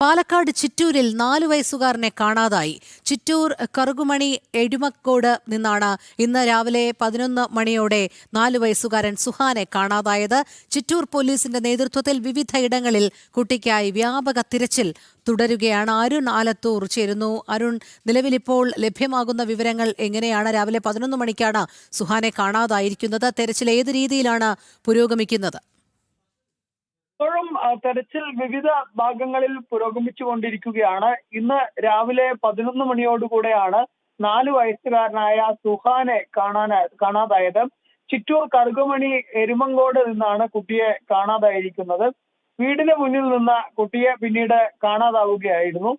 പാലക്കാട് ചിറ്റൂരിൽ 4 വയസ്സുകാരനെ കാണാതായി. ചിറ്റൂർ കറുകുമണി എഴുമക്കോട് നിന്നാണ് ഇന്ന് രാവിലെ 11 മണിയോടെ 4 വയസ്സുകാരൻ സുഹാനെ കാണാതായത്. ചിറ്റൂർ പോലീസിന്റെ നേതൃത്വത്തിൽ വിവിധയിടങ്ങളിൽ കുട്ടിക്കായി വ്യാപക തിരച്ചിൽ തുടരുകയാണ്. അരുൺ ആലത്തൂർ ചേരുന്നു. അരുൺ, നിലവിലിപ്പോൾ ലഭ്യമാകുന്ന വിവരങ്ങൾ എങ്ങനെയാണ്? രാവിലെ 11 മണിക്കാണ് സുഹാനെ കാണാതായിരിക്കുന്നത്. തെരച്ചിൽ ഏത് രീതിയിലാണ് പുരോഗമിക്കുന്നത്? ഇപ്പോഴും തെരച്ചിൽ വിവിധ ഭാഗങ്ങളിൽ പുരോഗമിച്ചുകൊണ്ടിരിക്കുകയാണ്. ഇന്ന് രാവിലെ 11 മണിയോടുകൂടെയാണ് 4 വയസ്സുകാരനായ സുഹാനെ കാണാതായത്. ചിറ്റൂർ കറുകുമണി എരുമങ്കോട് നിന്നാണ് കുട്ടിയെ കാണാതായിരിക്കുന്നത്. വീടിന് മുന്നിൽ നിന്ന കുട്ടിയെ പിന്നീട് കാണാതാവുകയായിരുന്നു.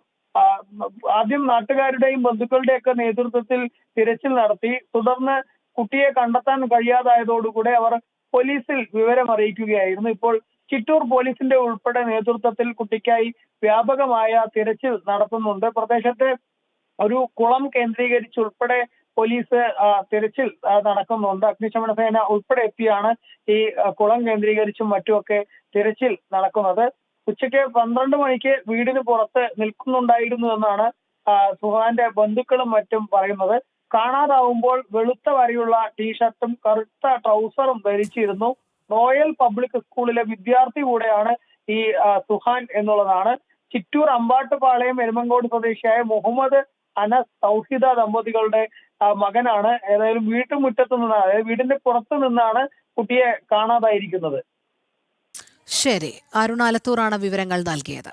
ആദ്യം നാട്ടുകാരുടെയും ബന്ധുക്കളുടെയൊക്കെ നേതൃത്വത്തിൽ തിരച്ചിൽ നടത്തി. തുടർന്ന് കുട്ടിയെ കണ്ടെത്താൻ കഴിയാതായതോടുകൂടെ അവർ പോലീസിൽ വിവരം അറിയിക്കുകയായിരുന്നു. ഇപ്പോൾ ചിറ്റൂർ പോലീസിന്റെ ഉൾപ്പെടെ നേതൃത്വത്തിൽ കുട്ടിക്കായി വ്യാപകമായ തിരച്ചിൽ നടത്തുന്നുണ്ട്. പ്രദേശത്തെ ഒരു കുളം കേന്ദ്രീകരിച്ചുൾപ്പെടെ പോലീസ് തിരച്ചിൽ നടക്കുന്നുണ്ട്. അഗ്നിശമന സേന ഉൾപ്പെടെ എത്തിയാണ് ഈ കുളം കേന്ദ്രീകരിച്ചും മറ്റുമൊക്കെ തിരച്ചിൽ നടക്കുന്നത്. ഉച്ചയ്ക്ക് 12 മണിക്ക് വീടിന് പുറത്ത് നിൽക്കുന്നുണ്ടായിരുന്നു എന്നാണ് സുഹാന്റെ ബന്ധുക്കളും മറ്റും പറയുന്നത്. കാണാതാവുമ്പോൾ വെളുത്ത വരെയുള്ള ടീഷർട്ടും കറുത്ത ട്രൗസറും ധരിച്ചിരുന്നു. റോയൽ പബ്ലിക് സ്കൂളിലെ വിദ്യാർത്ഥി കൂടെയാണ് ഈ സുഹാൻ എന്നുള്ളതാണ്. ചിറ്റൂർ അമ്പാട്ടുപാളയം എരുമങ്കോട് സ്വദേശിയായ മുഹമ്മദ് അനസ് സൗഹിദ ദമ്പതികളുടെ മകനാണ്. ഏതായാലും വീട്ടുമുറ്റത്ത് നിന്നാണ്, അതായത് വീടിന്റെ പുറത്തു നിന്നാണ് കുട്ടിയെ കാണാതായിരിക്കുന്നത്. ശരി, അരുൺ ആലത്തൂറാണ് വിവരങ്ങൾ നൽകിയത്.